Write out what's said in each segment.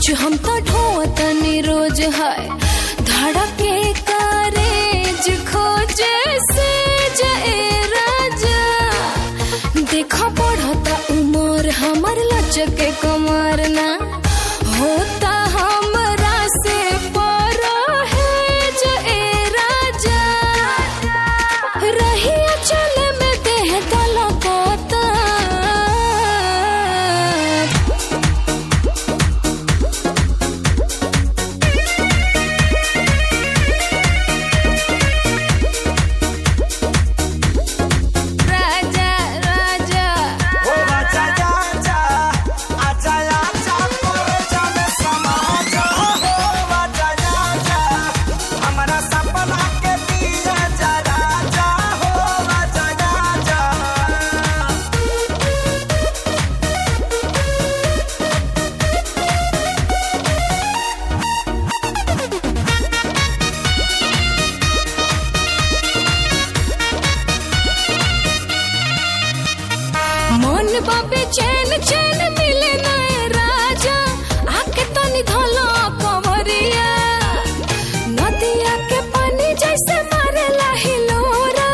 रोज हम तो ढोतनी रोज है धड़के कारेज खोजे से जाए राजा। देखो बढ़ता उमर हमर लचके कमर ना होता हमरा से पर है जाए राजा। रही चल में देह तलकता बाबे चैन चैन मिले नए राजा आके तनी धोलो कंवरिया। नदिया के पानी जैसे मारे हिलोरा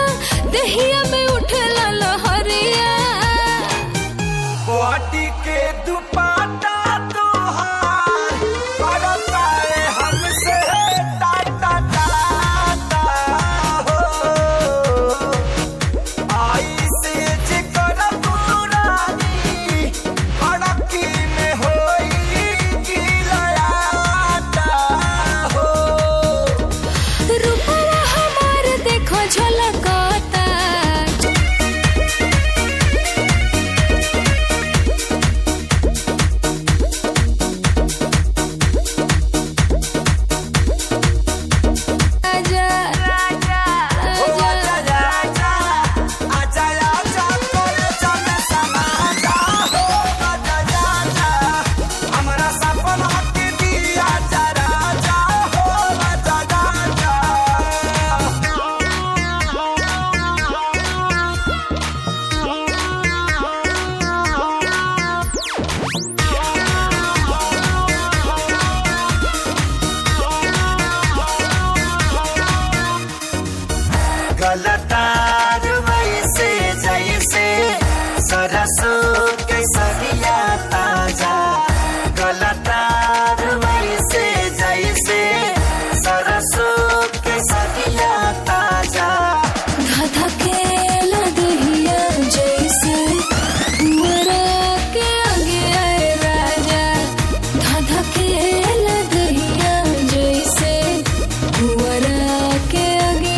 देहिया में उठला लहरिया। बॉडी के दुपट्टा तोहार करता है हमसे टाटा टाटा हो। आई से जिकर गलतार वैसे जैसे सरसों के सरिया ताजा। गलतार वैसे जैसे सरसों के सरिया ताजा। धधके लदहिया जैसे मरा के आगे आए राजा। धधके लदहिया जैसे मरा के आगे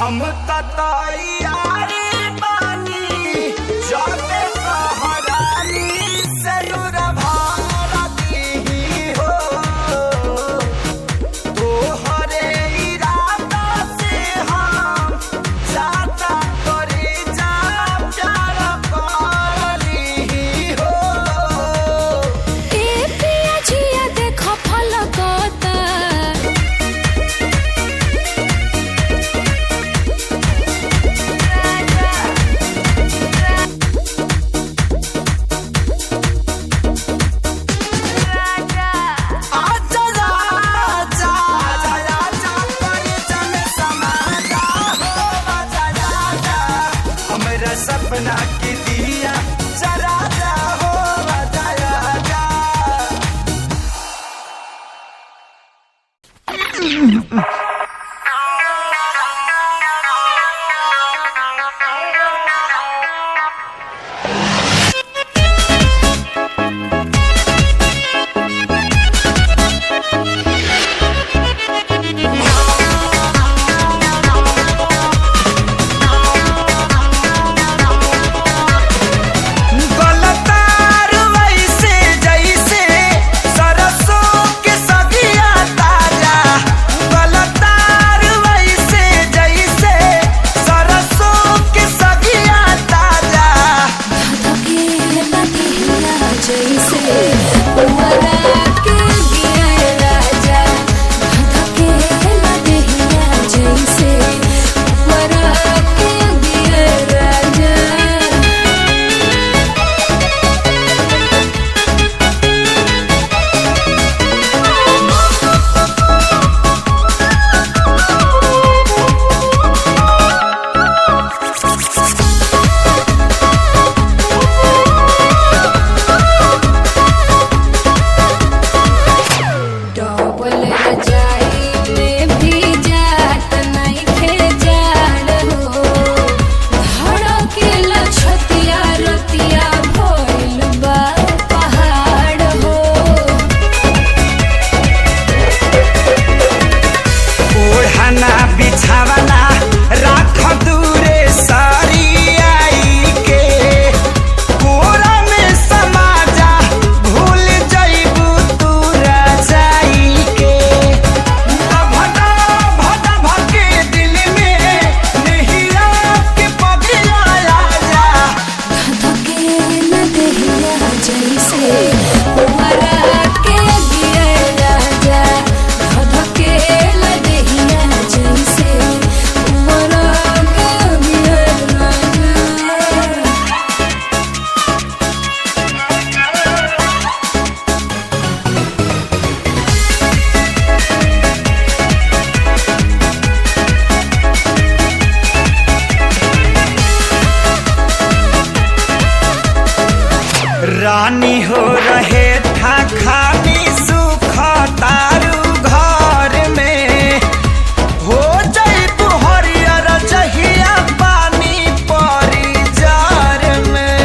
हम तैयारी बानी जाने सहरानी जरूर भारती हो। तोहरे इरादा से हम जाता करी जा प्यार पाली हो। ए पिया जिया देखो फलकता सपना की दिया जरा जा हो बजाया जा। गलतार वैसे रानी हो रहे था खानी सुख तारू घर में हो जाई तू हरियर जहिया पानी परी जार में।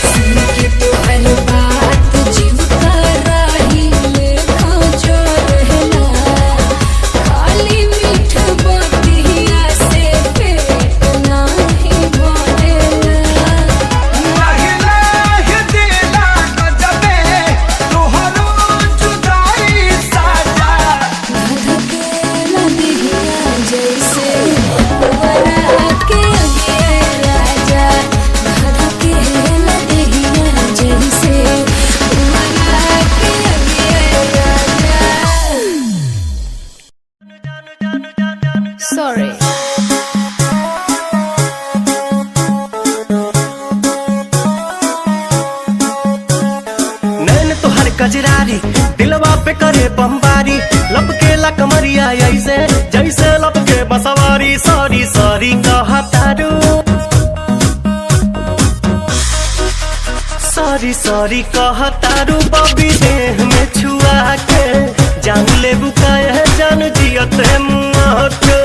सुन के तोहर बात जीव का राहिल खोजो रहला, खाली मीठ बतिया से पेट नाही भरेला। लाहि दिला गजबे तोहरो जुदाई साजा। धधकेला दिहिया जैसे वरा के अगे राजा, धधकेला दिहिया जैसे वरा के अगे राजा। Sorry. नैन तोहर कजरारी दिलवा पे करे बमबारी, लपकेला कमरिया ऐसे जैसे लपके बसवारी। सॉरी सॉरी कहतारू, सॉरी सॉरी कहतारू बबी देह में छुआ के जान ले बुकाए जान जियते मुआ के।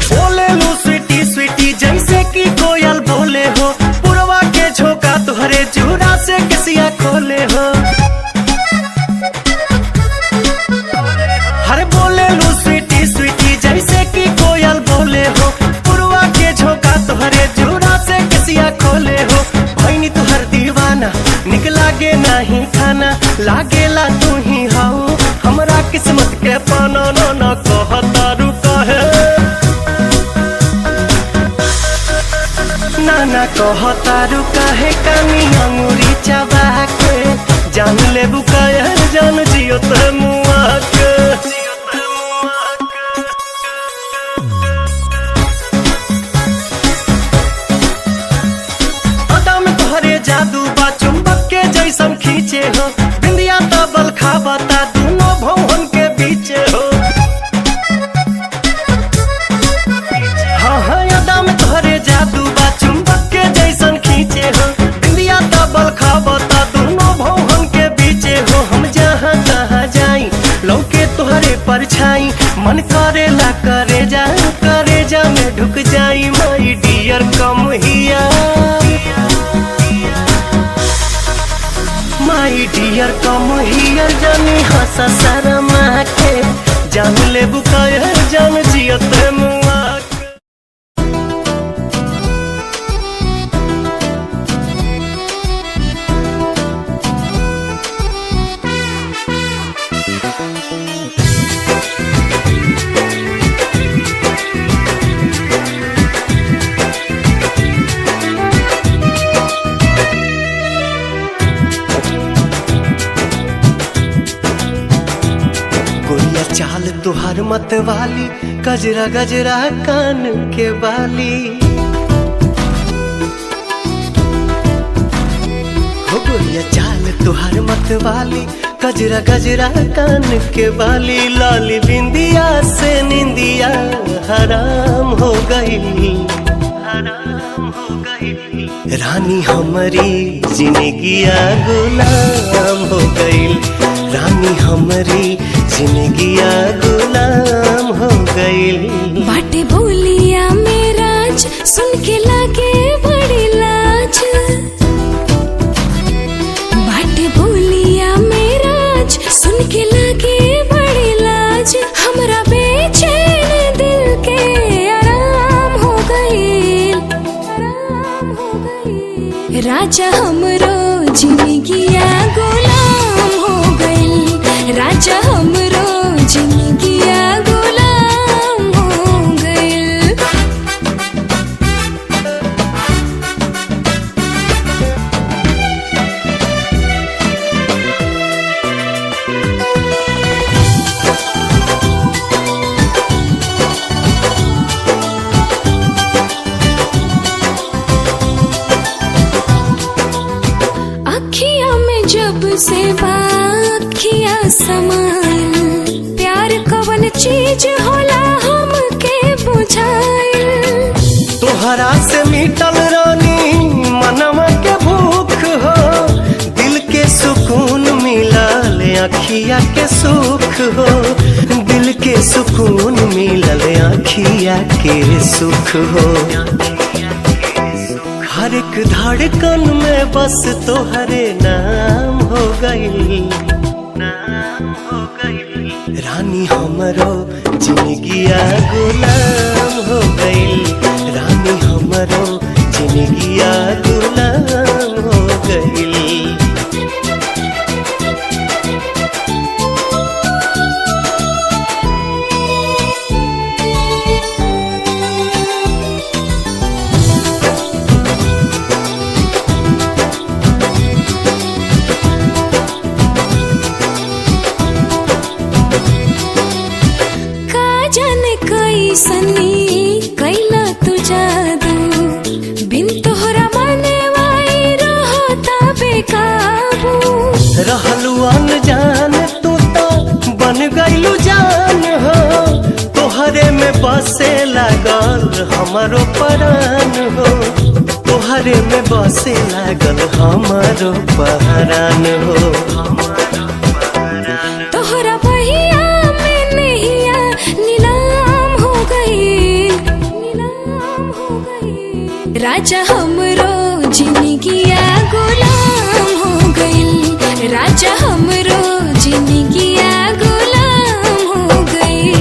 बोले लो स्वीटी स्वीटी जैसे कि कोयल बोले हो, पुरवा के झोंका तुहरे चूड़ा से किसिया खोले हो। हर बोले लो स्वीटी स्वीटी जैसे कि कोयल बोले हो, पुरवा के झोंका तुहरे चूड़ा से किसिया खोले हो। भैनी तुहर दीवाना निक लागे नहीं खाना, लागेला तू ही हाउ हमरा किस्मत के पाना। न कहतारू कहे नाना कहतारू काहे कानी अंगूरी चबा के जान ले बुकाया जान जियो ते मुआ के। अदा में तोहरे जादू बा चुंबक के जैसन खींचे हो, बिंदिया तबल खाबता दोनों भवन के बीचे हो। हाँ हाँ अदा में तोहरे जादू बा चुंबक के जैसन खींचे हो, बिंदिया तबल खाबता दोनों भवन के बीचे हो। हम जहाँ तहाँ जाई लौके तोहरे परछाई, मन करेला करे जा में ढुक जाई। माई डियर कम हिया, माई डियर कम हियर जानी हंसा शर्मा के जान ले बुकाया जान जियते मुआ के। गोरिया चाल तुहार मत वाली, गजरा गजरा कान के बाली। हो गोरिया चाल तुहार मत वाली, गजरा गजरा कान के बाली। लाली बिंदिया से निंदिया हराम हो गई, हराम हो गई। रानी हमारी जिंदगिया गुलाम हो गई, रानी हमारी जिंदगिया गुलाम हो गई। बाटे बोलिया मेराज सुन के लागे बड़ी लाज, बाटे बोलिया मेराज सुन के लागे बड़ी लाज। हमरा बेचैन दिल के आराम हो गई, आराम हो गई। राजा हमरो जिंदगिया गुलाम हो गई, राजा हमरो जिंदगिया गुलाम हो गई। अखियां में जब से बात समाइल। प्यार कवन चीज होला हमके बुझाइल। तोहरा से मिटल रानी मनवा के भूख हो, दिल के सुकून मिलल अखिया के सुख हो, दिल के सुकून मिलल अखिया के सुख हो। हर एक धड़कन में बस तोहरे नाम हो गई, रानी हमरो जिंदगिया गुलाम हो गई, रानी हमरो जिंदगिया गुलाम हो गई। सनी कैला तू जादू, बिन तोहरा मने वाई रहता बेकाबू। रहलू अनजान तू तो बन गईलू जान हो, तोहरे में बसे लागल हमारो परान हो, तोहरे में बसे लागल हमारो परान हो। तोहरा बहिया में नैया नीलाम हो गई, नीलाम हो गई। राजा हमरो जिंदगिया गुलाम हो गई, राजा हमरो जिंदगिया गुलाम हो गई।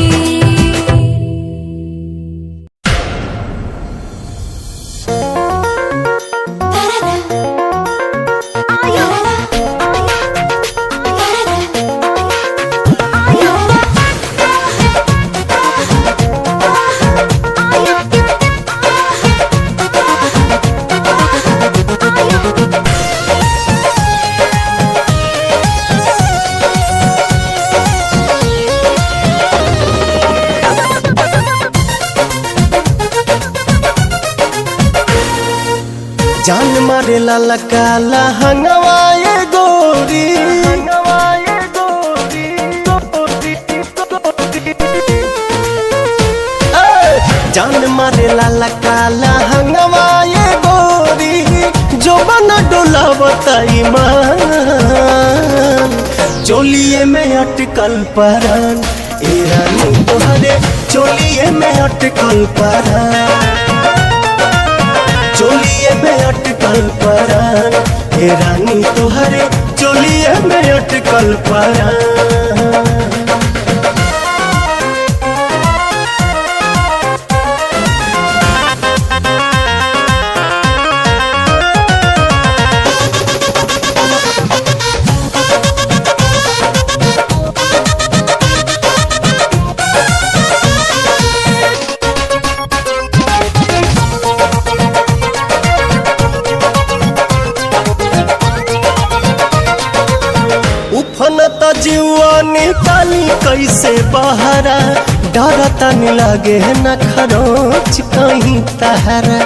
जान मारे लाला काला हंगवाए गोरी, हंगवाए गोरी, जान मारे लाला काला हंगवाए गोरी, जो बना डोला बताई मान, चोलिए में अटकल परान, ए रानी तोहरे चोलिए में अटकल परान, चोलिए में अटकल परान, हे रानी तोहरे चोलिए में अटकल परान। उफनता जीवा निकाली कैसे बहरा, डरता नहीं लगे न खरोच कहीं तहरा।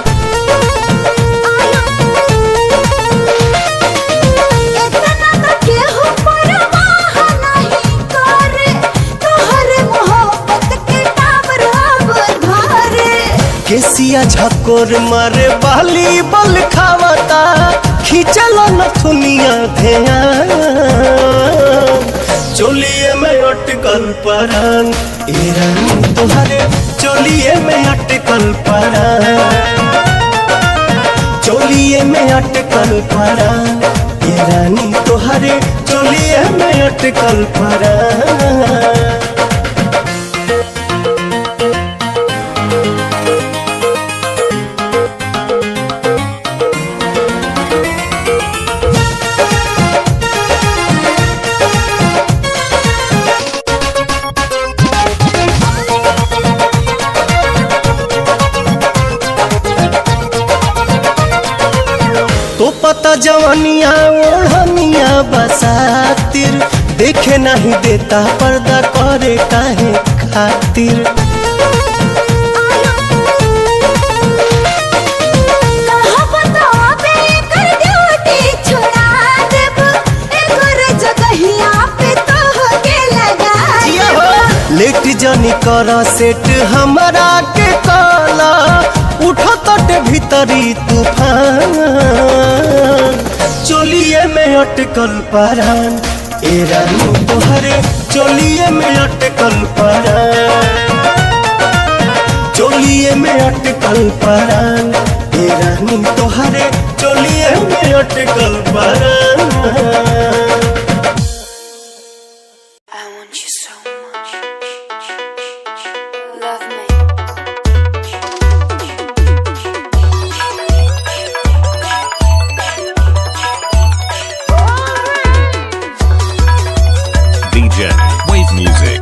केसिया झकोर मारे बाली बल खावता, खींचल नथुनिया ध्यान, चोलिए में अटकल परान, ए रानी तोहरे चोलिए में अटकल परान, चोलिए में अटकल परान, ए रानी तोहरे चोलिए में अटकल परान। तो पता जवानिया ओढ़निया बसातिर, देखे नहीं देता पर्दा करे काहे खातिर। जनी कर सेट हमरा के काला उठो तट भीतरी तूफान चोलिए में अटकल परान ए रानी तोहरे चोलिए में अटकल परान चोलिए में अटकल परान ए रानी तोहरे चोलिए में अटकल परान I want you so much. Love me. DJ Wave Music.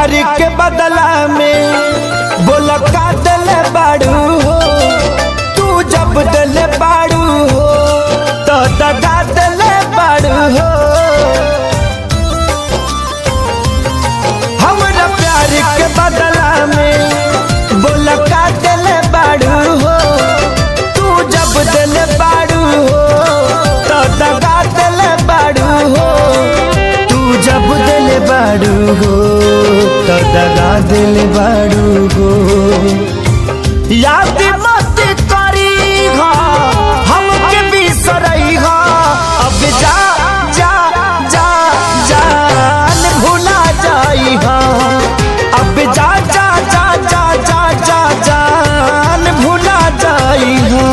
प्यार के बदला में बोला का दिल बाड़ू हो, तू जब दिल बाड़ू हो तो दगा दिल बाड़ू हो। हमरा प्यार के बदला में बोला का दिल बाड़ू हो, तू जब दिल बाड़ू हो तो दगा दिल बाड़ू हो। जब दिल बाड़ू हो तो दगा दिल बाड़ू हो। याद मत करी हो हमके बिसरई हो, अब जा जा जा जान भुला जाई हो। अब जा जा जा जा जा जा जान भुला जाई हो।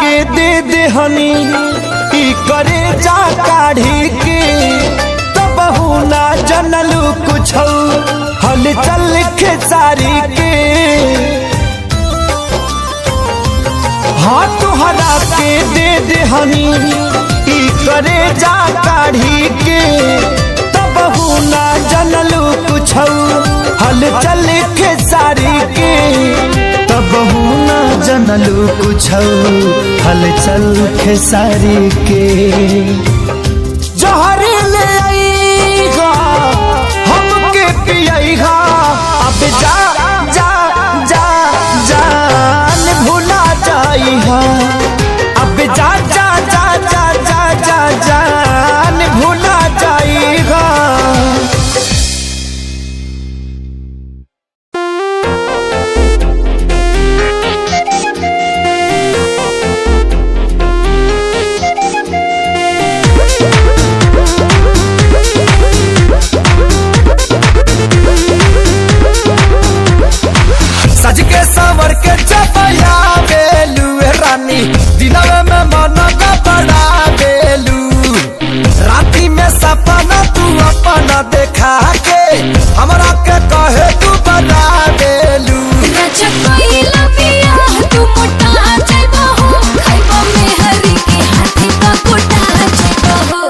के दे दे हनी ई करे जा काढ़ी के, तब ना जनलू कुछ हल चल खेसारी के। हाँ तुहरा के दे दे हनी ई करे जा काढ़ी के, तब ना जनलू कुछ हल चल खेसारी के। तब ना जनलू कुछ हलचल खेसारी के। जहर ले आईगा हमके पियाईगा, अब जा जा जा जान भुला जाईगा। अब जा जा जा जा जा जा जान भुला जाईगा। सज के सावर के चपया बेलू रानी, दिनवे में मन का बड़ा बेलू। राती में सपना तू अपना देखा के हमरा के कहे तू बड़ा बेलू। तू मोटा जाइबा हो, खाइबा में हरी के हाथी का कोटा जाइबा हो।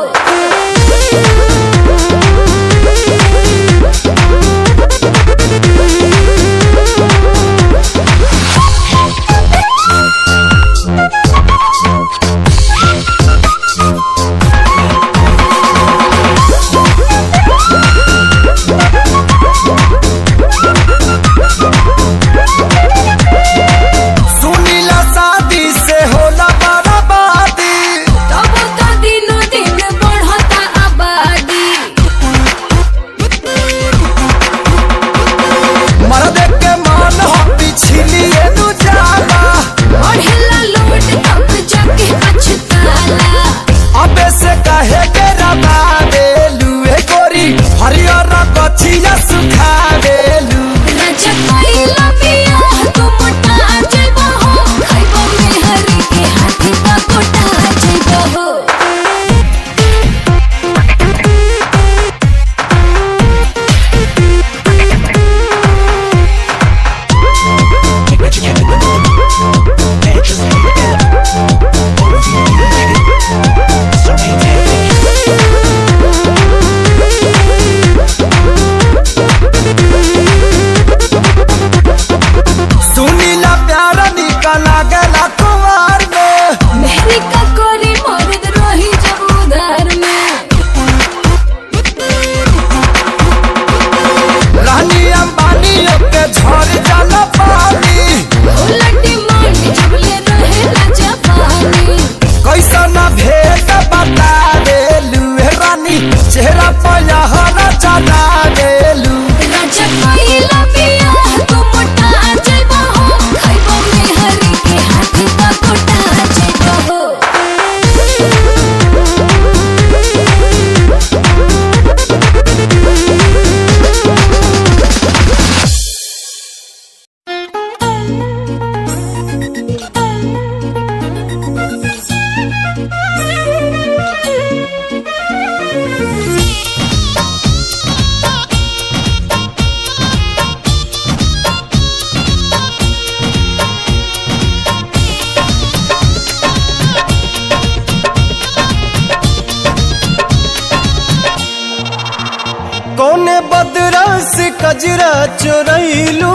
कजरा चोरैलू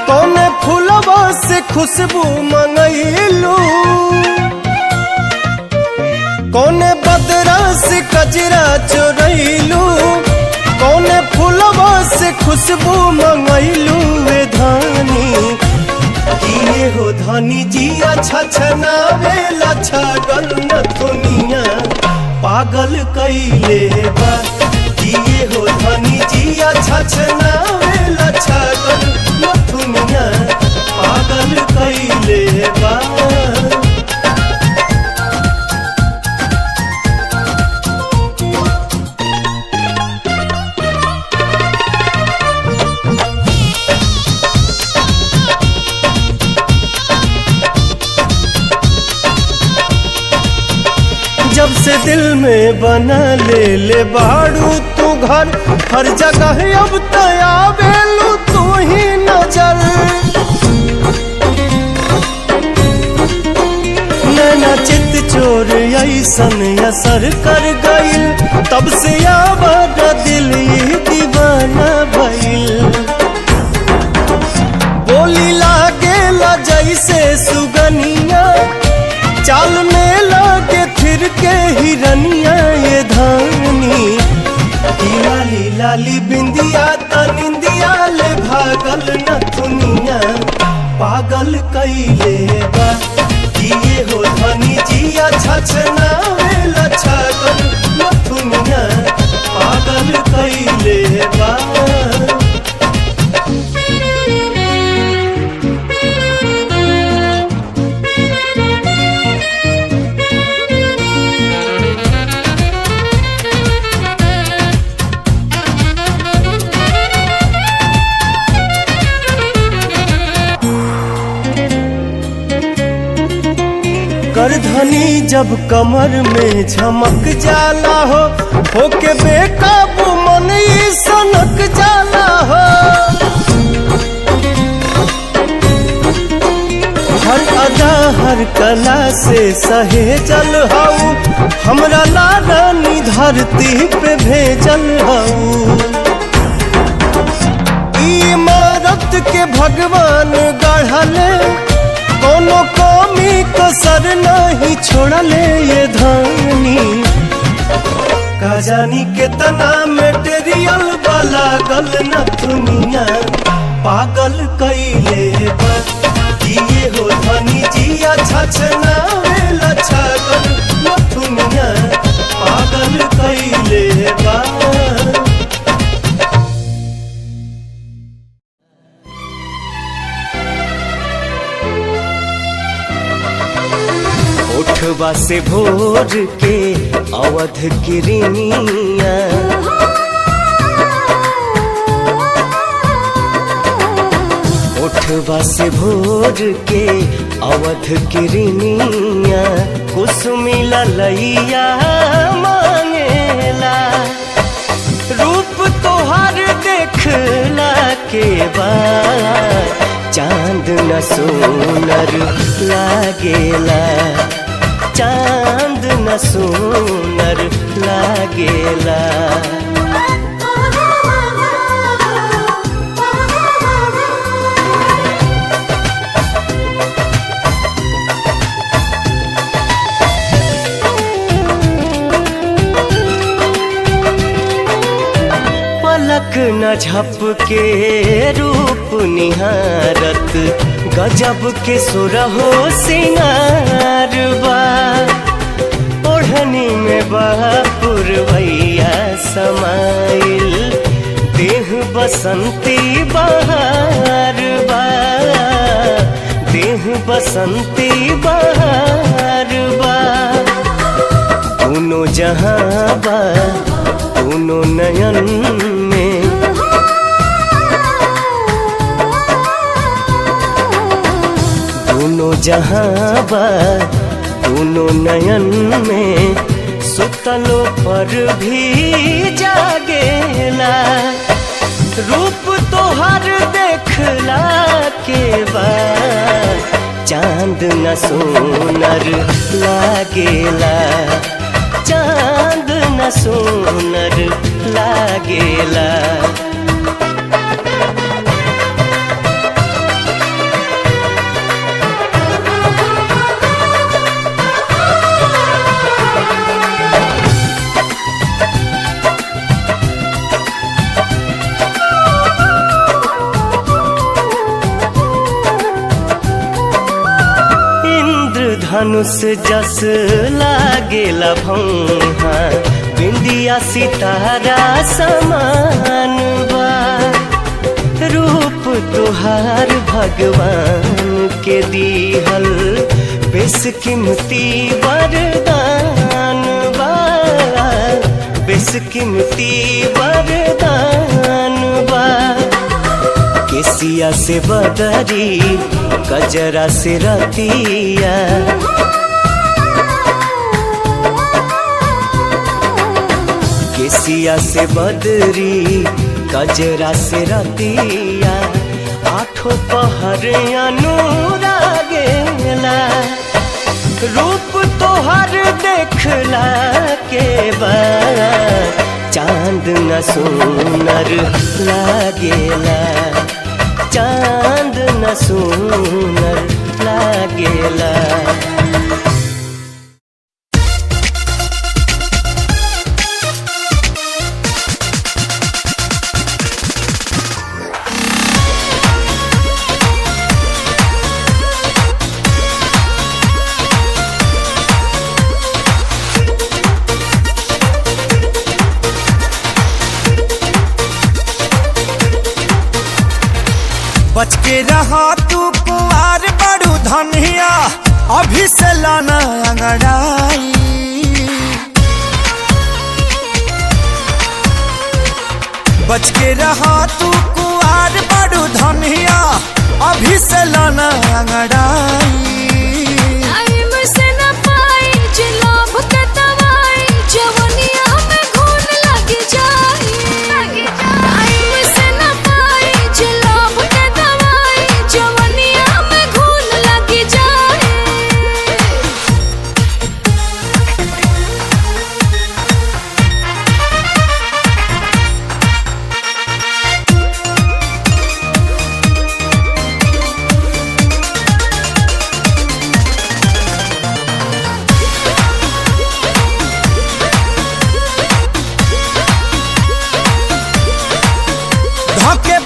कौने फूलवा से खुशबू मंगैलू कौने बदरा से कजरा चोरैलू कौने फूलवा से खुशबू मंगैलू वे धानी किए हो धानी जिया छछनावेला छगल नथुनिया पागल कैले बा किए हो धानी जिया छछनावेला छगल नथुनिया पागल कैले बा। जब से दिल में बना ले बाड़ू तू घर हर जगह अब तया बेलू तू ही नजर नैना चित चोर ऐसन असर कर गइल तब से आवाज दिल ही दीवाना भइल बोली लागेला जैसे सुगनिया चाल में लागे फिर के हिरनिया ये धानी लाली लाली बिंदिया तनिंदिया ले भागल नथुनिया पागल कैले बा किए हो धनी जिया छछनावेला छगल नथुनिया पागल कैले बा। करधनी जब कमर में झमक जाला हो होके बेकाबू मन ही सनक जाला हो हर अदा हर कला से सहेजल हऊ हमरा लारानी धरती पे भेजल हऊ इमारत के भगवान गढ़ले कोनो कमी कसर नहीं छोड़ले ये धानी का जानी कितना मेटेरियल वाला गल नथुनिया पागल कैले बा किए हो धनी जिया छछनावेला छगल नथुनिया पागल कैले बा। ओठवा से भोर के अवध किरनिया ओठवा से भोर के अवध किरनिया कुसुमी ललैया मांगेला रूप तोहर देखला के बाद चांद न सोनर लागेला चांद न सोनर लागेला। पलक न झपके रूप निहारत गजब के सुरहो सिंगार बा ओढ़नी में पुरवैया समाइल देह बसंती बहार बा देह बसंती बहार बा दोनों जहां बा दोनों नयन में दोनों जहां बा दोनों नयन में सुतलों पर भी जागेला रूप तोहर देखला के बाद चांद न सोनर लागेला चांद न सोनर लागेला। धनुष जस लागेला भौहा, बिंदिया सितारा समान बा। रूप तुहार भगवान के दीहल बेशकीमती वरदान बा, बेशकीमती वरदान बा। केसिया से बदरी कजरा से रतिया, केसिया से बदरी कजरा से रतिया, आठों पहर अनुरागेला। रूप तोहर देखला के बाद चांद न सुनर लागेला, चांद न सुनर लागेला। बच के रहा तू कुआर बड़ू धनिया, अभी से लाना अंगड़ाई। बच के रहा तू कुआर बड़ू धनिया, अभी से लाना अंगड़ाई।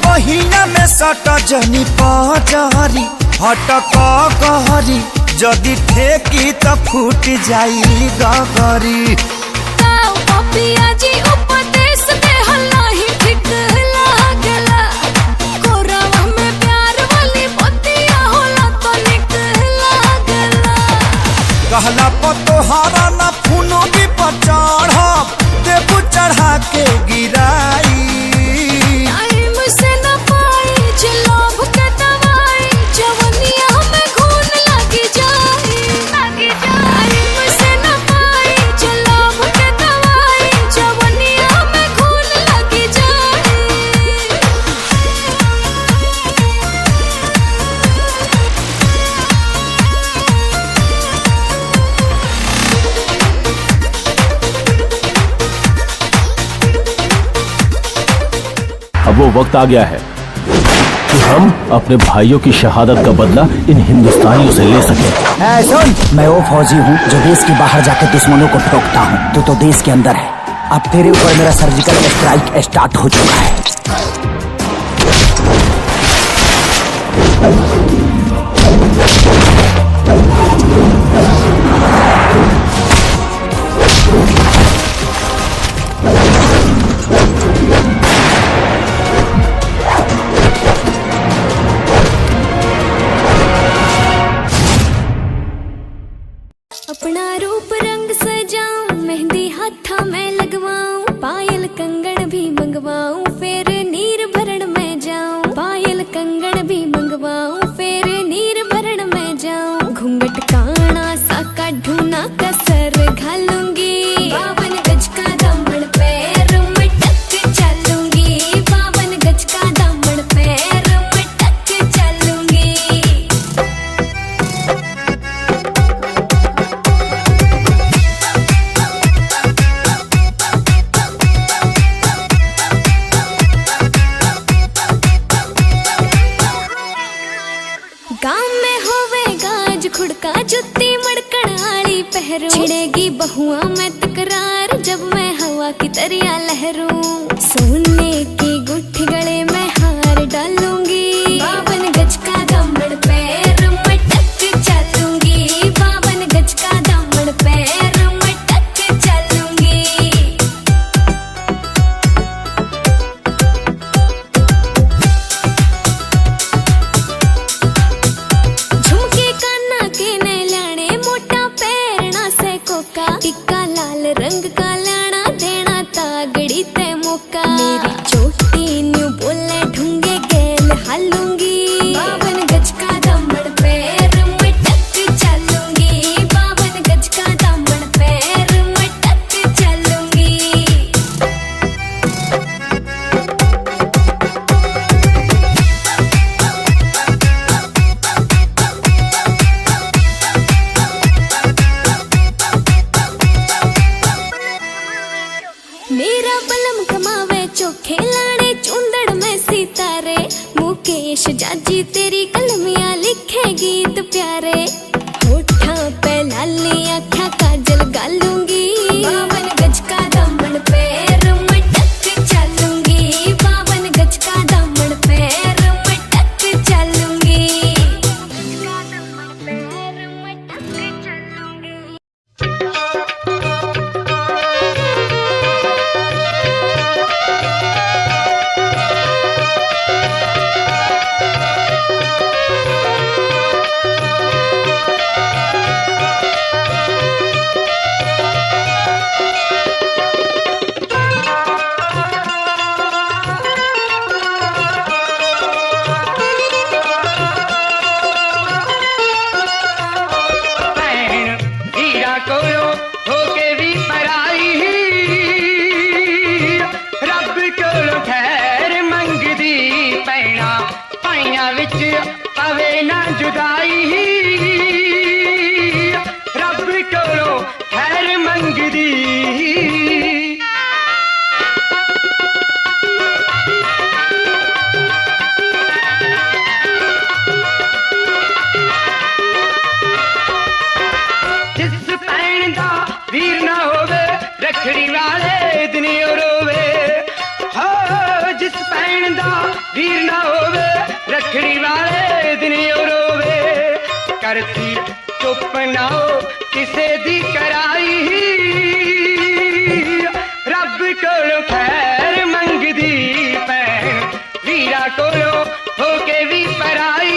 बहिना में सट जनी पजारी, हटक कहरी जदि ठेकी त फूट जाई गगरी। कहला पतोहारा न फूनो भी पचढ़ देबू चढ़ा के गिराई। अब वो वक्त आ गया है कि हम अपने भाइयों की शहादत का बदला इन हिंदुस्तानियों से ले सकें। सुन, मैं वो फौजी हूँ जो देश के बाहर जाकर दुश्मनों को ठोकता हूँ। तू तो देश के अंदर है। अब तेरे ऊपर मेरा सर्जिकल स्ट्राइक स्टार्ट हो चुका है। अपना रूप रंग सजाऊं, मेहंदी हाथा में लगवाऊं, पायल कंगन भी मंगवाऊं, फिर नीर भरण में जाऊं। पायल कंगन भी मंगवाऊं, फिर खुड़का जुत्ती मड़कड़ आली पहरू, छिड़ेगी बहुआ में तकरार जब मैं हवा की तरिया लहरूं। सोने की गुट्ठी गले में हार डालूंगी, 52 गज का दामन पैर मटक चलूंगी, 52 गज का दामन पैर मटक चलूंगी। झुमके कान्ना के ने लाने, मोटा पैरना से कोका, टिक्का लाल रंग का लाना देना तागड़ी ते मौका। मेरी चोटी न्यू बोले ढूंगे गेल हालूंगी, 52 गज का दामन पैर मटक चलूंगी, 52 गज का दामन पैर मटक चलूंगी। मेरा बलम कमावे चोखे लाने, चुंदड़ में सितारे, मुकेश जाजी तेरी कलमियां लिखे गीत प्यारे। होठा पे लाली आँखा काजल गालूंगी, 52 गज का दामन पैर मटक चलूंगी, 52 गज का दामन पैर मटक चलूंगी। पवे ना जुदाई, रब कोलों खैर मंगदी। जिस भैन दा वीर ना होवे, रखड़ी वाले दिन रोवे। हो जिस भैन दा वीर ना होवे, रखड़ी वाले दिन रोवे। करती चुप ना हो किसे दी कराई, रब कोलों खैर मंगदी। भैन वीरा कोलों होके भी पराई,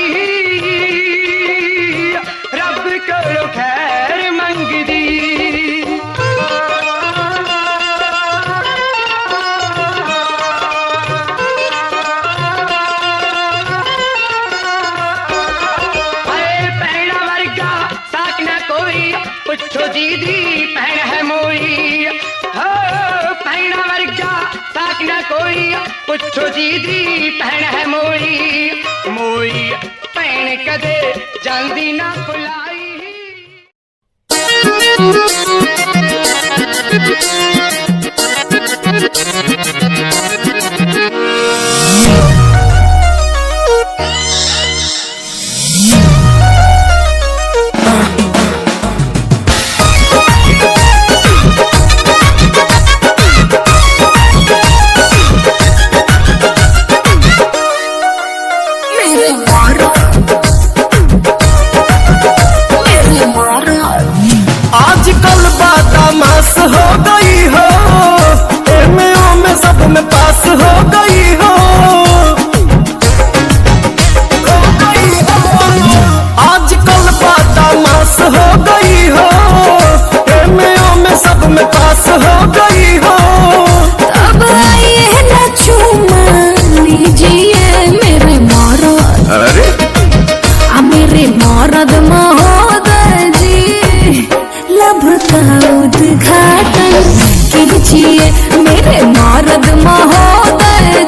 रब कोलों खैर मंगदी। पुछो दीदी भैन है मोई, हो भैना वर्गा साक न कोई। पुछो दीदी भैन है मोई, मोई भैन कदे जांदी ना भुलाई। आजकल बदमाश हो गई हो, एमओ में सब में पास हो गई हो। आजकल बदमाश हो गई हो, एमओ में सब में पास हो गई हो। अब आइए ना चूमा लीजिए मेरे मौरद, अरे मेरे मौरद महोदय जी, लब का उद्घाटन कीजिए मेरे मौरद महोदय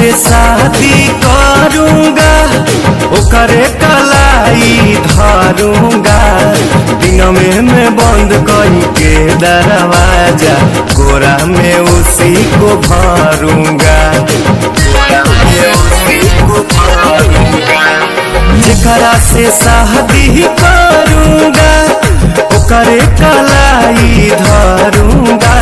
से शादी करूंगा ओकरे कलाई धरूंगा दिन में मैं बंद करके दरवाजा कोरा में उसी को भरूंगा जेकरा से शादी करूंगा ओकरे कलाई धरूंगा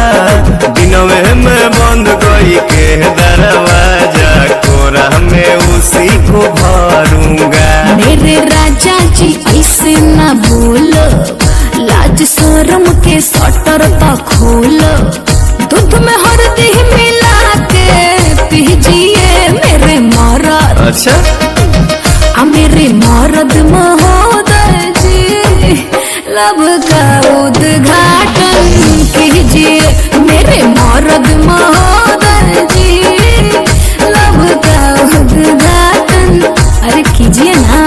दिन में मैं बंद करके दरवाजा कोरा में उसी को भरूंगा। मेरे राजा जी ऐसे ना बोलो, लाज शर्म के सटर तो खोलो, दूध में हल्दी मिला के पीजिए मेरे मरद। अच्छा मेरे मरद महोदय जी लब का उद्घाटन कीजिए, मेरे मरद महोदय जी लब का उद्घाटन अरे कीजिए ना।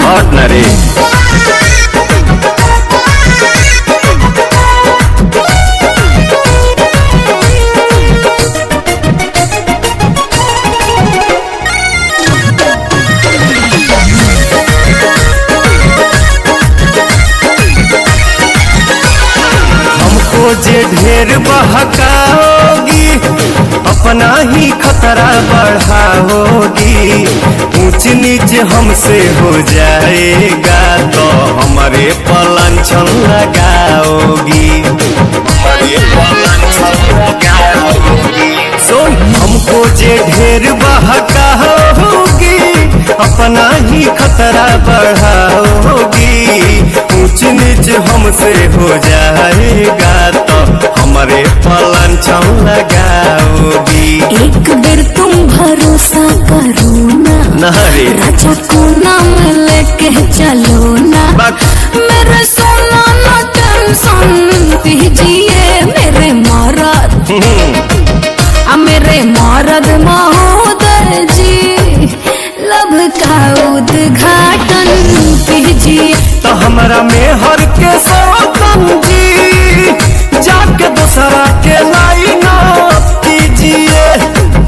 जे ढेर बहकाओगी अपना ही खतरा बढ़ाओगी, ऊंच नीच हमसे हो जाएगा तो हमारे पलांछन लगाओगी, हमारे पलांछन लगाओगी। सुन हमको जे ढेर बहकाओगी अपना ही खतरा बढ़ाओगी, ऊंच नीच हमसे हो जाएगा तो हमारे पलांछन लगाओगी। एक बेर तुम भरोसा करो ना राजा को नाम लेके चलो ना, मेरे सोना ना टेंशन पीजिए मेरे मरद। मेरे मरद महोदय जी लब का उद्घाटन कीजिए तो हमारा मेहर के सौतन जी जाके दूसरा के लाइन कीजिए।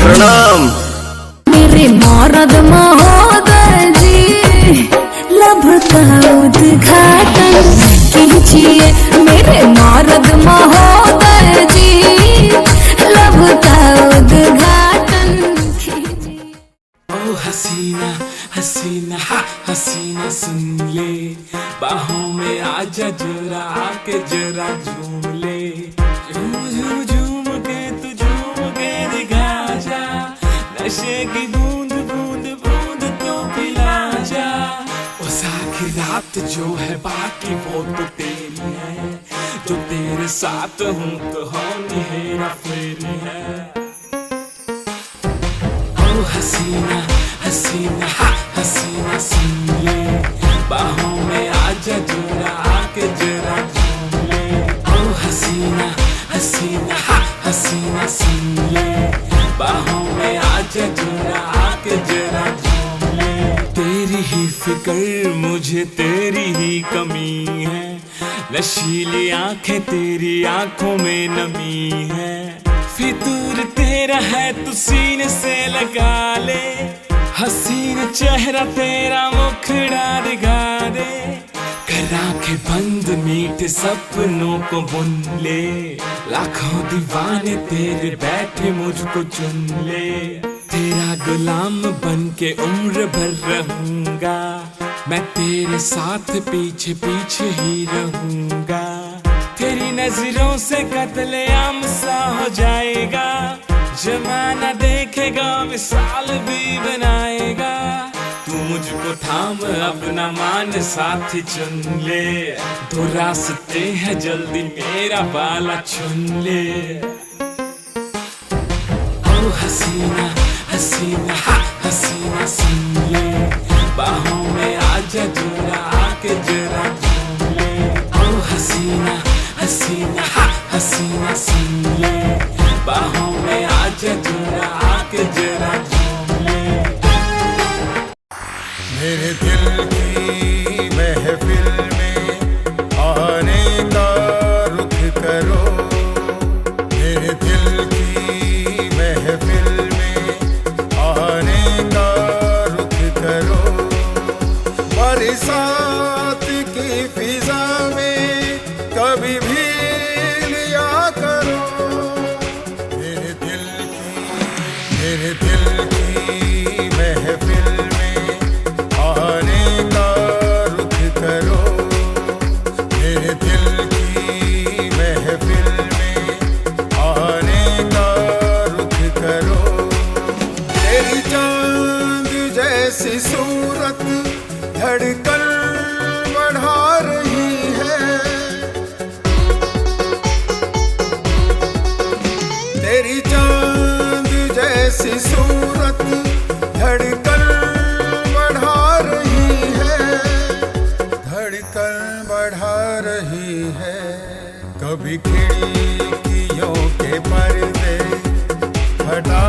प्रणाम। मेरे मरद महोदय जी लब का उद्घाटन कीजिए, मेरे मरद महोदय जी लब का उद्घाटन कीजिए। ओ हसीना हसीना हसीना सुन ले, बाहों में आजा जरा आके जरा झूम ले, झूम झूम झूम के तू झूम के दिखा जा, नशे की बूंद बूंद बूंद तो पिला जा। ओ सारी रात जो है बाकी वो तो तेरी है, जो तेरे साथ हूँ तो होनी हेरा फेरी है। ओ हसीना हसीना हसीना सुन ले, बाहों में आजा जरा आके जरा झूम ले। ओ हसीना हसीना हसीना सुन ले, बाहों में आजा जरा आके जरा झूम ले। तेरी ही फिक्र मुझे तेरी ही कमी है, नशीली आंखें तेरी आंखों में नमी है, फितूर तेरा है तू सीने से लगा ले, हसीन चेहरा तेरा मुखड़ा दिखा दे, कर आंखें बंद मीठे सपनों को बुन ले, लाखों दीवाने तेरे बैठे मुझको चुन ले, तेरा गुलाम बन के उम्र भर रहूंगा, मैं तेरे साथ पीछे पीछे ही रहूंगा, तेरी नजरों से कत्लेआम सा हो जाएगा, जमाना देखेगा मिसाल भी बनाएगा, तू मुझको थाम अपना मान साथी चुन ले, दो रास्ते हैं जल्दी मेरा वाला चुन ले। ओ हसीना हसीना हसीना सुन ले, बाहों में आजा जरा आके जरा झूम ले। ओ हसीना हसीना हसीना सुन ले, बाहों में आजा जरा आके जरा झूम ले। मेरे दिल की महफिल में आने का रुख करो, मेरे दिल की महफिल में आने बरसात की फिजा में कभी भी लिया करो मेरे दिल की महफिल में आने का रुख करो मेरे दिल की महफिल में आने का रुख करो तेरी चांद जैसी सूरत धड़कन बढ़ा रही है तेरी चांद जैसी सूरत धड़कन बढ़ा रही है धड़कन बढ़ा रही है कभी खिड़कियों के पर्दे हटा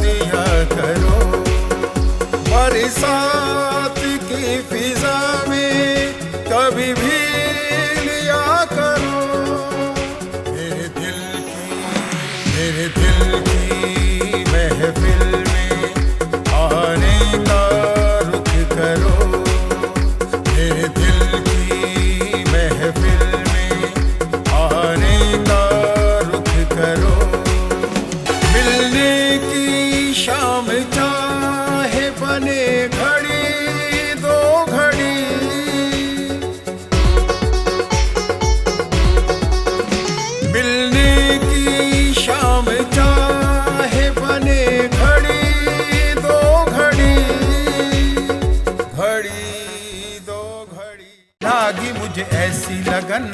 दिया करो बरसात की फिजा में कभी भी लिया करो मेरे दिल की महफिल में आने का रुख करो मेरे दिल की महफिल में आने का रुख करो मिलने की शाम चाहे बने घड़ी दो घड़ी मिलने की शाम चाहे बने घड़ी दो घड़ी लागी मुझे ऐसी लगन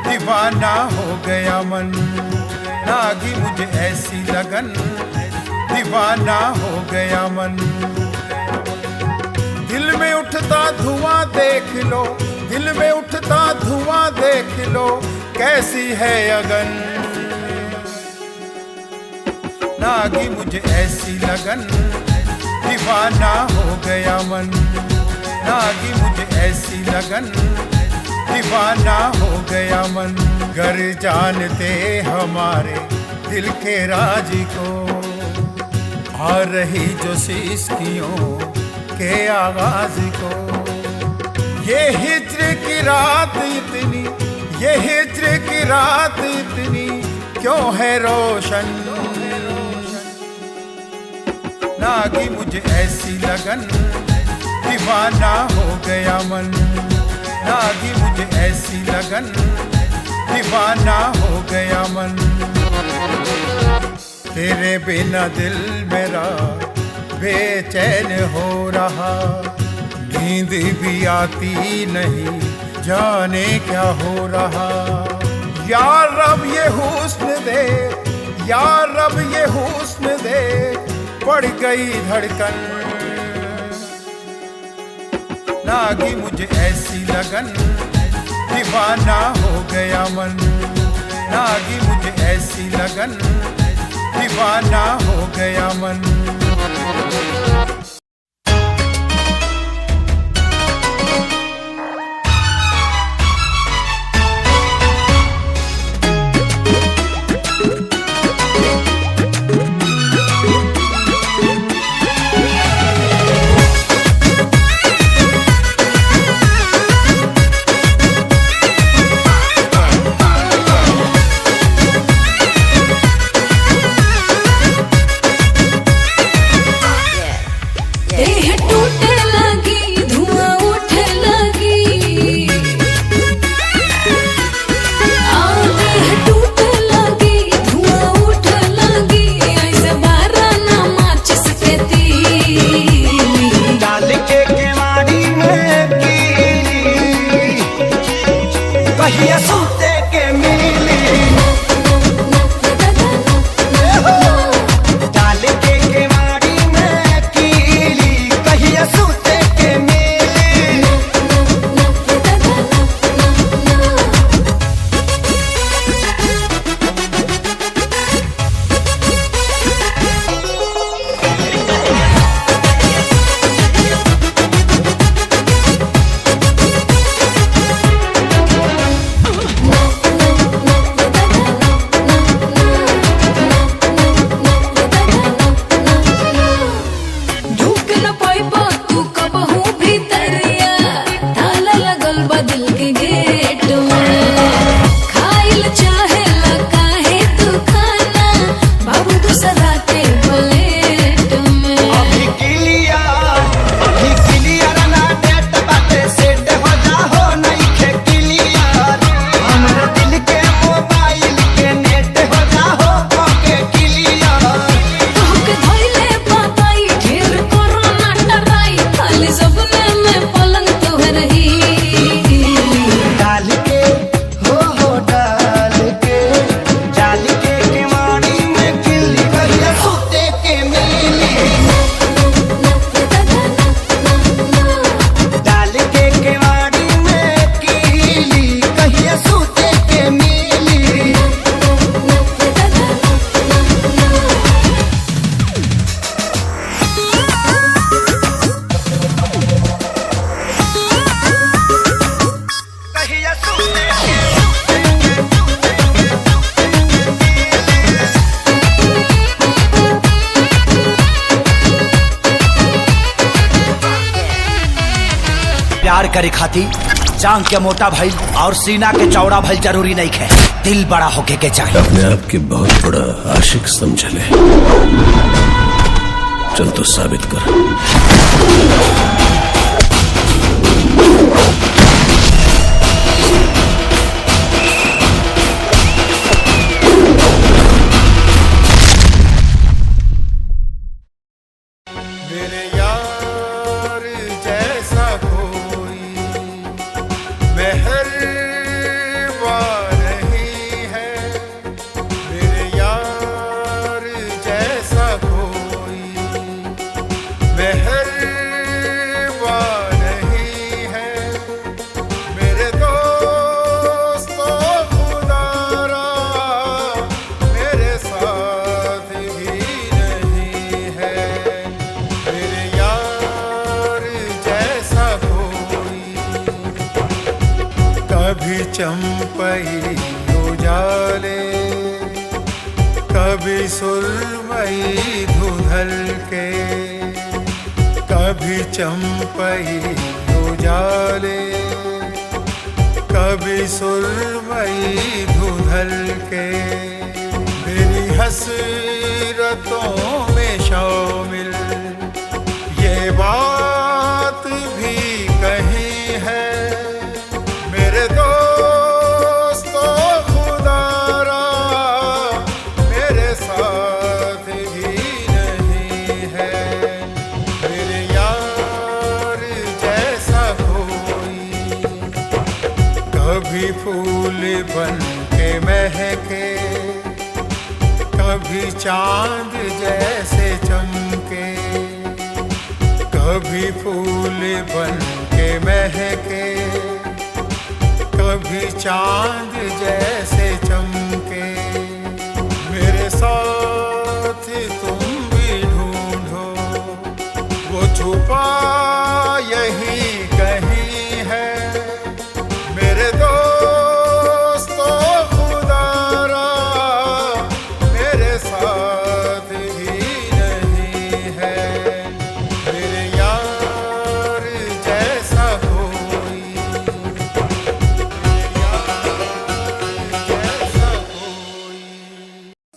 दीवाना हो गया मन लागी मुझे ऐसी लगन दीवाना हो गया मन दिल में उठता धुआं देख लो दिल में उठता धुआं देख लो कैसी है अगन लागी मुझे ऐसी लगन दीवाना हो गया मन लागी मुझे ऐसी लगन दीवाना हो गया मन गर जानते हमारे दिल के राज को आ रही जो सिस्कियों के आगाज को ये हिज्र की रात इतनी ये हिज्र की रात इतनी क्यों है रोशन लागी मुझे ऐसी लगन दीवाना हो गया मन लागी मुझे ऐसी लगन दीवाना हो गया मन तेरे बिना दिल मेरा बेचैन हो रहा नींद भी आती नहीं जाने क्या हो रहा यार रब ये हुस्न दे यार रब ये हुस्न दे बढ़ गई धड़कन लागी मुझे ऐसी लगन दीवाना हो गया मन लागी मुझे ऐसी लगन दीवाना हो गया मन प्यार करे खाती जांग के मोटा भइल और सीना के चौड़ा भइल जरूरी नहीं है, दिल बड़ा होके के चाहिए। अपने आप के बहुत बड़ा आशिक समझ ले, चल तो साबित कर। मेरे यार जैसा कोई मेहरबा नहीं है, मेरे यार जैसा कोई मेहरबा नहीं है, मेरे दोस्तों खुदारा मेरे साथ भी नहीं है, मेरे यार जैसा कोई। कभी चंपई उजाले, कभी सुरमई धुंधल के, कभी चंपई उजाले, कभी सुरमई धुंधल के, मेरी हसरतों में शामिल ये बात भी कहीं है, मेरे दोस्तों खुदारा मेरे साथ भी नहीं है, मेरे यार जैसा कोई। कभी फूल बन के महके, कभी चांद जैसे चमके, कभी फूल बन के महके, कभी चांद जैसे चमके, मेरे साथ तुम भी ढूंढो, वो छुपा यही कहीं है, मेरे दोस्तों खुदारा मेरे साथ भी नहीं है, मेरे यार जैसा कोई, मेरे यार जैसा कोई।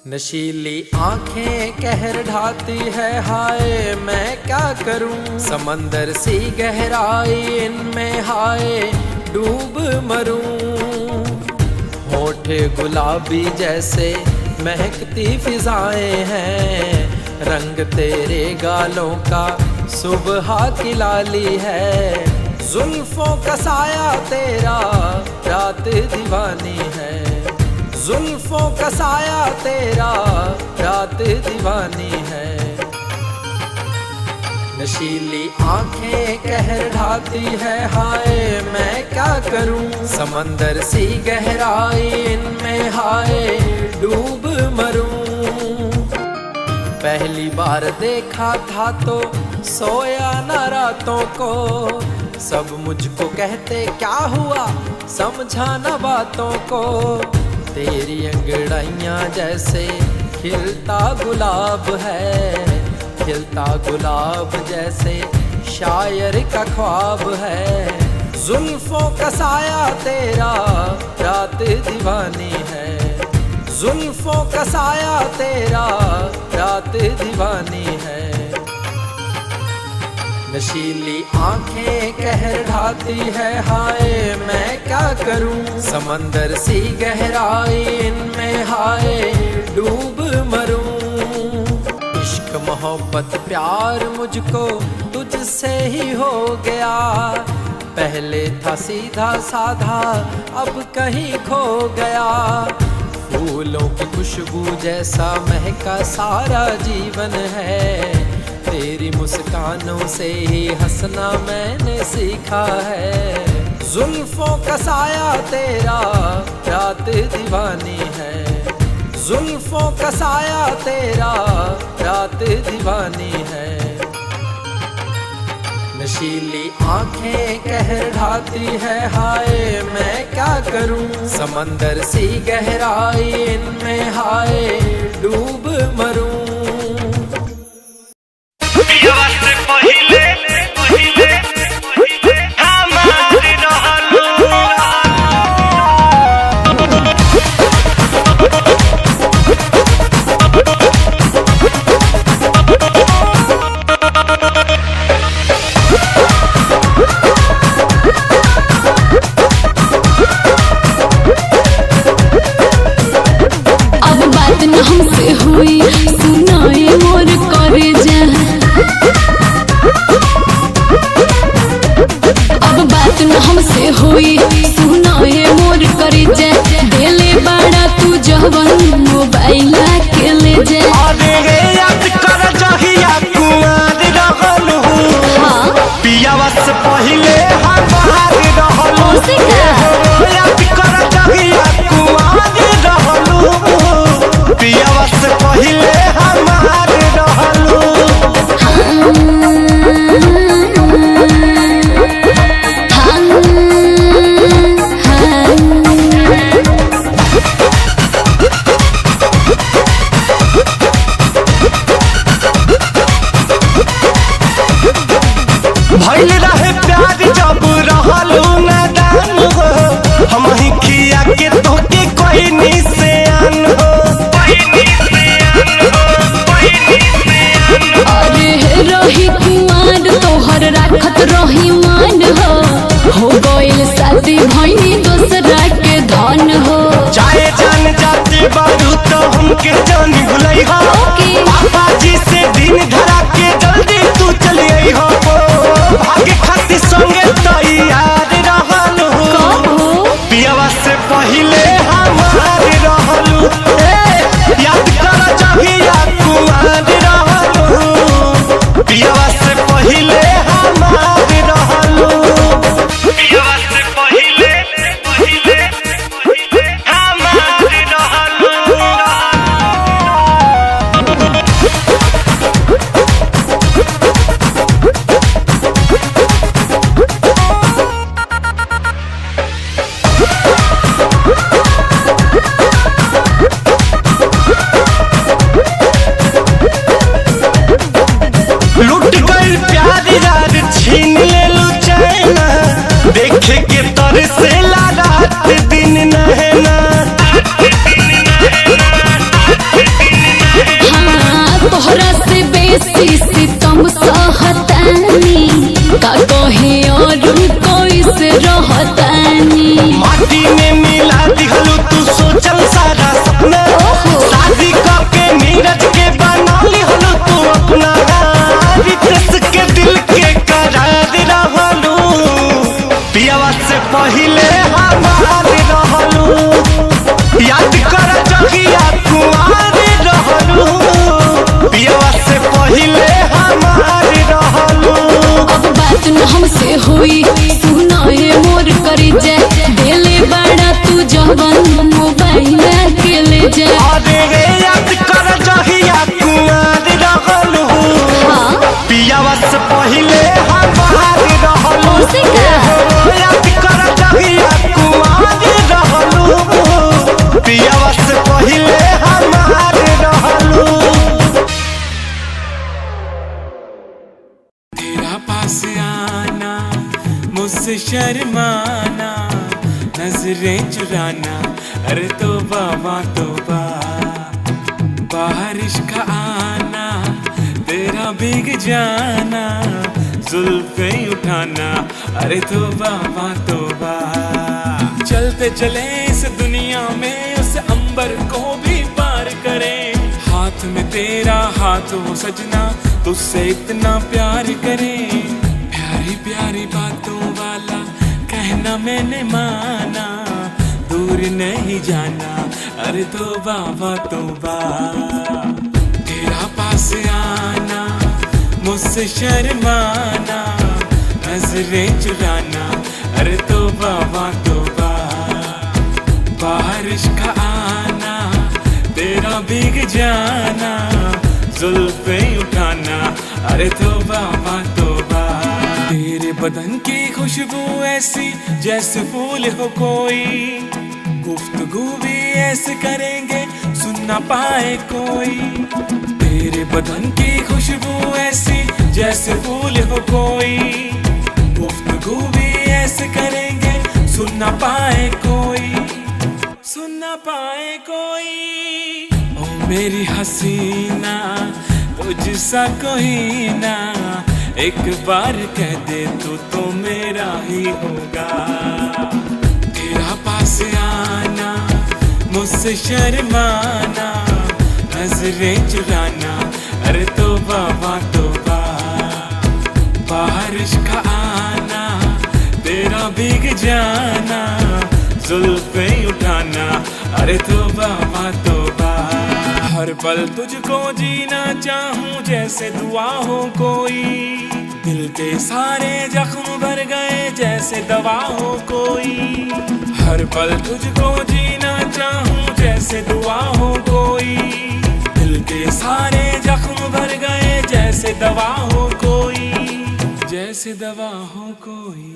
नशीली आंखें कहर ढाती है, हाय मैं क्या करूं, समंदर सी गहराई इनमें हाय डूब मरूं, होठ गुलाबी जैसे महकती फिजाएं हैं, रंग तेरे गालों का सुबह की लाली है, जुल्फों का साया तेरा रात दीवानी है, जुल्फों का साया तेरा रात दीवानी है। नशीली आंखें कहर ढाती है, हाय मैं क्या करूं, समंदर सी गहराई इनमें हाय डूब मरूं, पहली बार देखा था तो सोया न रातों को, सब मुझको कहते क्या हुआ समझा न बातों को, तेरी अंगड़ाइयाँ जैसे खिलता गुलाब है, खिलता गुलाब जैसे शायर का ख्वाब है, जुल्फों का साया तेरा रात दीवानी है, जुल्फों का साया तेरा रात दीवानी है। नशीली आंखें कहर ढाती है, हाय मैं क्या करूं, समंदर सी गहराई इनमें हाय डूब मरूं, इश्क मोहब्बत प्यार मुझको तुझसे ही हो गया, पहले था सीधा साधा अब कहीं खो गया, फूलों की खुशबू जैसा महका सारा जीवन है, तेरी मुस्कानों से ही हंसना मैंने सीखा है, जुल्फों का साया तेरा रात दीवानी है, जुल्फों का साया तेरा रात दीवानी है। नशीली आंखें कहर ढाती है, हाय मैं क्या करूं, समंदर सी गहराई इनमें हाय डूब मरूं। पहिले न हमसे हुई सुना है मोर करे जे देले बड़ा तू जवन मोबाइल के ले जे अरे रे याद कर जहिया कुमार रहलू पियावा से पहिले हम बाहर रहलू याद कर जहिया कुमार रहलू पियावा से पहिले हम बाहर रहलू भइल रहे प्यार जब रहलू नादान हो हम ही खिया के तोके कोई निशान हो अरे रही कुमार तोहर राखत रही मान हो गइल शादी भइनी दूसरा के धन हो चाहे जान जाते बारू तो हमके जान भुलई हो पापा जी से दिन धरा के जल्दी तू चली आई हो भागे खातिर संगे तैयार रहलू पियावा से पहिले हमार रहलू याद कर जहिया कुमार रहलू पियावा से पहिले हमार रहलू पियावा से पहिले हमार रहलू लुट गई प्यार यार छीन ले लू चैन देखे के तर से रात दिन नहना हाँ तोहरा से बेसी सितम सहतानी का कहे और कोई से रहतानी माटी में मिला दिहलू तू सोचल सारा सपना शादी करके नीरज के बना लिहलू तू अपना रितेश के दिल के करार रहलू पियावा से पहिले हमार रहलू याद कर जहिया कुमार रहलू पियावा से पहिले हमार रहलू अब बात न हमसे हुई सुना है मोर करे जे देले बड़ा तू जवन मोबाइल के ले जे अरे रे याद कर जहिया कुमार रहलू पियावा से पहिले हमार रहलू याद कर जहिया कुमार रहलू पियावा से पहिले हमार रहलू तेरा पास आना मुझसे शर्माना नजरें चुराना अरे तौबा तौबा बारिश का आना तेरा भीग जाना जुल्फे उठाना अरे तौबा तौबा चलते चले इस दुनिया में उस अंबर को भी पार करें हाथ में तेरा हाथ हो सजना तुझसे इतना प्यार करें प्यारी प्यारी बातों वाला कहना मैंने माना दूर नहीं जाना अरे तौबा तौबा तेरा पास आना मुझसे शर्माना नजरें चुराना अरे तौबा तौबा बारिश का आना तेरा भीग जाना जुल्फे उठाना अरे तौबा तौबा तेरे बदन की खुशबू ऐसी जैसे फूल हो कोई गुफ्तगू भी ऐसे करेंगे सुन ना पाए कोई तेरे बदन की खुशबू ऐसी जैसे फूल हो कोई गुफ्तगू भी ऐसे करेंगे सुन ना पाए कोई ओ मेरी हसीना तुझसा कोई ना एक बार कह दे तो मेरा ही होगा तेरा पास आना मुझसे शर्माना नजरें चुराना अरे तौबा तौबा बारिश का आना तेरा भीग जाना, जुल्फे उठाना, अरे तौबा तौबा। हर पल तुझको जीना चाहूं जैसे दुआ हो कोई, दिल के सारे जख्म भर गए जैसे दवा हो कोई। हर पल तुझको जीना चाहूं जैसे दुआ हो कोई, दिल के सारे जख्म भर गए जैसे दवा हो कोई, जैसे दवा हो कोई।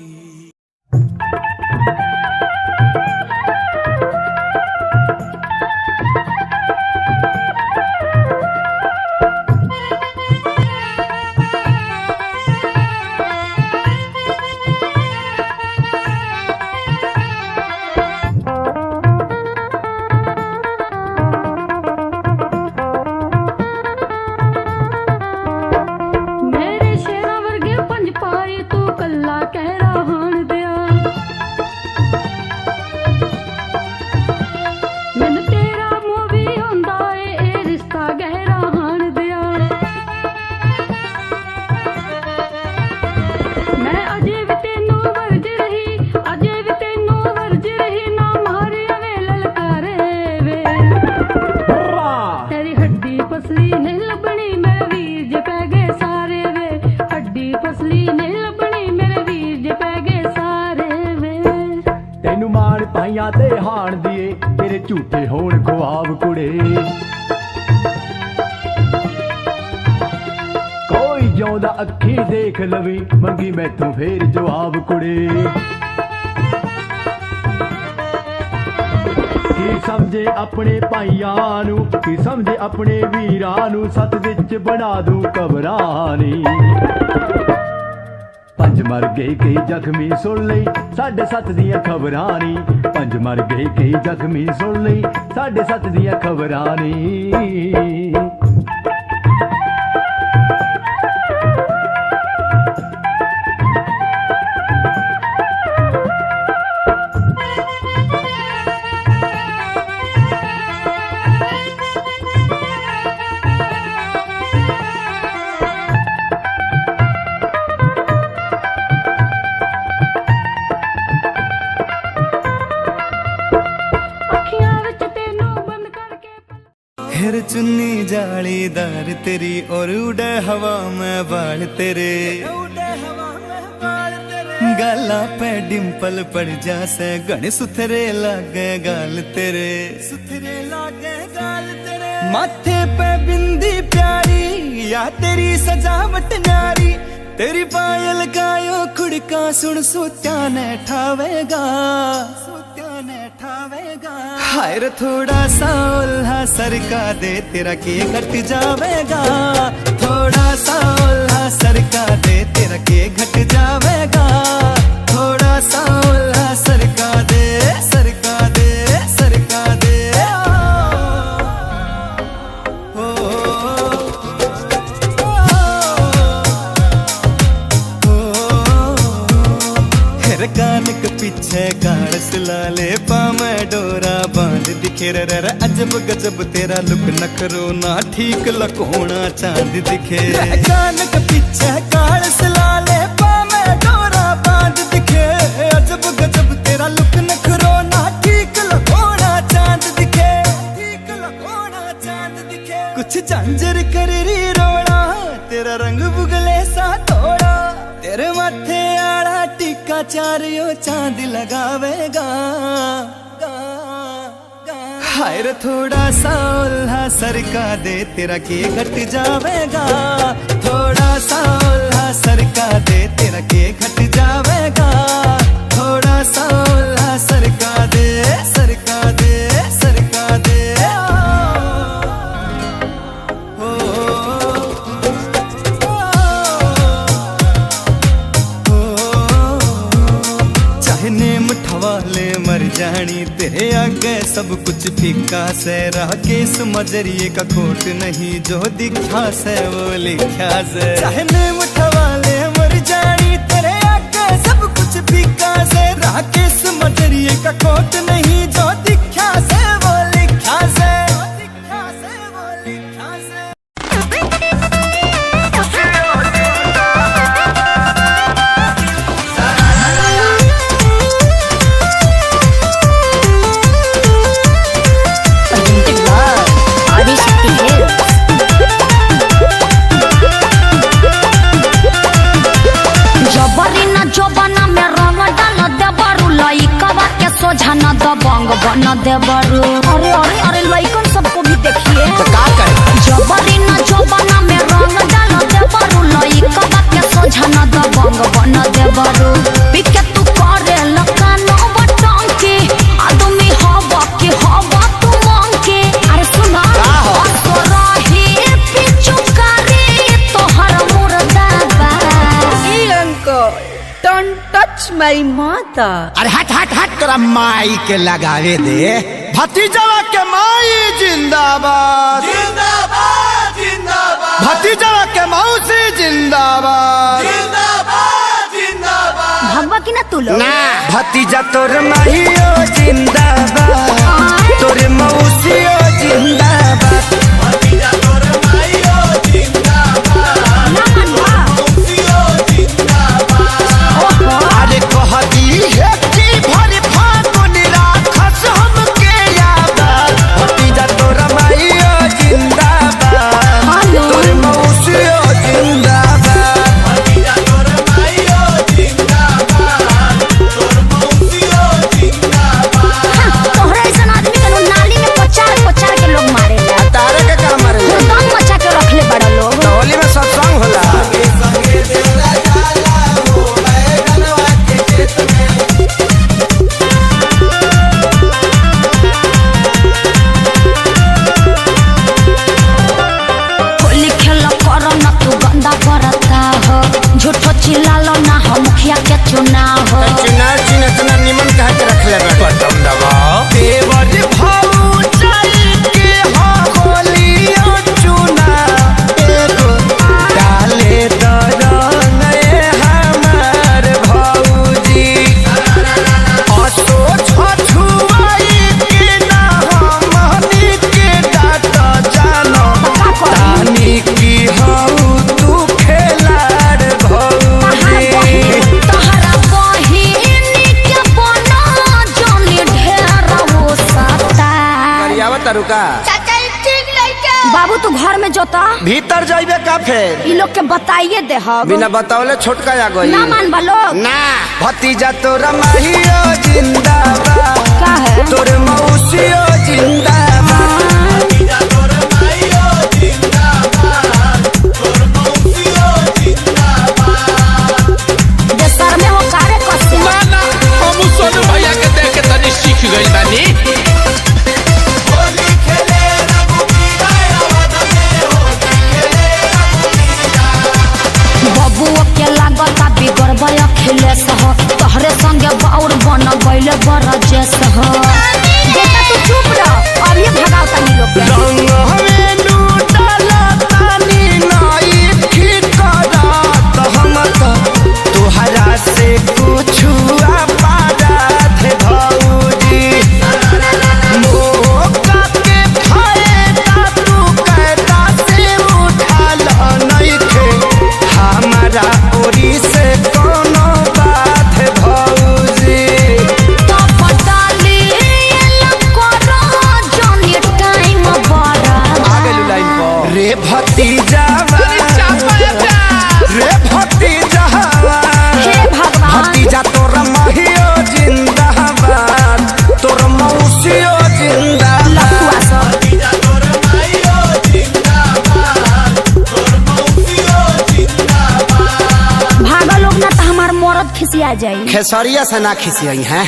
ते हाण दिए तेरे झूठे होण ख्वाब कुड़े, कोई जिਉਂਦਾ अखी देख लवी मंगी मैथों फेर जवाब कुड़े। की समझे अपने भाइयां नू, की समझे अपने वीरां नू, सत विच बना दूं घबरानी। पंज मर गए कई जख्मी सुन लई साढ़े सत दियां खबरां नी, पंज मर गए कई जख्मी सुन लई साढ़े सत दियां खबरां नी। फिर चुन्नी जालीदार तेरी और उड़े हवा में बाल तेरे, गाला पे डिम्पल पड़ जासे गण सुथरे लागे गाल तेरे, सुथरे लागे गाल तेरे। माथे पे बिंदी प्यारी या तेरी सजावट न्यारी, तेरी पायल गायो खुड़का सुन सोत्या ने ठावेगा, हाय रे थोड़ा सा उल्हा सरका दे तेरा के घट जावेगा, थोड़ा सा उल्हा सरका दे तेरा के घट जावेगा, थोड़ा सा उल्हा सरका दे, सरका दे, सरका दे। ओ, हेर कान के पीछे गाड़ सिलाले पामे डोरा बांध दिखे रे अजब गजब तेरा लुक नखरो ना ठीक लकोना चांद दिखे। कान के पीछे गाड़ सिलाले पामे डोरा बांध दिखे, अजब गजब तेरा लुक नखरो ना ठीक लकोना चांद दिखे, ठीक लकोना चांद दिखे। कुछ झांझर कर री रोड़ा तेरा रंग बुगले सा थोड़ा, तेरे माथे आड़ा टीका चारियो चांद लगावेगा, हाय रे थोड़ा सा उल्हा सरका दे तेरा के घट जावेगा, थोड़ा सा उल्हा सरका दे तेरा के घट जावेगा, थोड़ा सा उल्हा सरका दे, सरका दे, सरका दे। वाले मर जानी तेरे आगे सब कुछ फीका से, रह के इस मजरिए का खोट नहीं जो दिखा से वो लिखा से। चाहने मुठवाले मर जानी तेरे आगे सब कुछ फीका से, रह के इस मजरिए का खोट नहीं जो दिखा से वो लिखा से, दिखा से वो लिखा से। सोझा न दबंग बन देवरू। अरे अरे अरे लइकन सबको भी देखिए तो का करे जबरी न जबना में रंग डाल देवरू। लइकन के सोझा न दबंग बन देवरू। पिके तू करे लकानो बटंकी आदमी हवा के हवा तू मंकी। अरे सुना तो रही पिचुकारी तोहर मुर्दाबा। Hey uncle, don't touch my mother. अरे हट हट हट तोरा माई के लगावे दे। भतीजवा के माई जिंदाबाद जिंदाबाद जिंदाबाद। भतीजवा के मौसी जिंदाबाद जिंदाबाद जिंदाबाद। भगवा की ना तू लोग ना भतीजा तोर माहियो जिंदाबाद तोर मौसियो जिंदाबाद। भतीजा तोर माहियो जिंदाबाद मौसियो जिंदाबाद। अरे कहती है कि भर फागुन राखस हमके याद। भतीजा तोर माहियो जिंदाबाद तोर मौसियो जिंदाबाद। भतीजा तोर माहियो जिंदाबाद तोर मौसियो जिंदाबाद। तोहरा ऐसा आदमी के नाली में पचार पचार के लोग मारे तारे के का मारे दम मचा के रखले बड़ा लोग। होली में सत्संग होला। होली खेल कर न तू गंदा करता हो। झूठो चिल्लालो ना हो मुखिया के चुनाव हो। चुनाव चिन्ह इतना निमन कहा के रखले बटन दबाओ। देवर भाऊ चल के हो होलियो चुना एगो डाले दरंग हमार भौजी। असो छछुआई के ना हमनी के डाट जानो तानी की हऊ तू खेलाड़ भौजी। तोहरा बहिन के बना जोनी ढेर वो सता। रुका बाबू तू घर में जोता भीतर जाइबे का फेर ई लोग के बताइए दे हम बिना बतावले छोटका आ गई ना मान बा लोग ना। भतीजा तोरा माहियो जिंदाबाद का है तोर मौसियो जिंदाबाद। भतीजा तोरा माहियो जिंदाबाद तोर मौसियो जिंदाबाद। देशर में हो कारे कसे ना हम सोनू भैया के देख के तनी सीख गइल बानी। होली खेले बबुआ के लागता बिगड़बा अखिलेश हो। तोहरे संगे बाउर बन गइले बरजेश हो। बेटा तू चुप रह अब ये भगाओ तनी लोग के। रंग हमें लूटला तानी नाई ठीक करत हम तो तोहरा से कुछ पारत भौजी। मौका के फायदा तू कहता से उठाल नइखे हमारा ओरी से कोनो बात भौजी। तो पटाली एला करो जोनी टाइम बड़ा लाइन पर रे भतीजा रे भतीजा हे भगवान भतीजा तोर माहियो जिंदाबाद तोर मौसियो जिंदाबाद। लखुआ सब भतीजा तोर माहियो जिंदाबाद तोर मौसियो जिंदाबाद। भागा लोग ना तो हमार मरद खिसिया जाई। खेसरिया से ना खिसियाई हैं।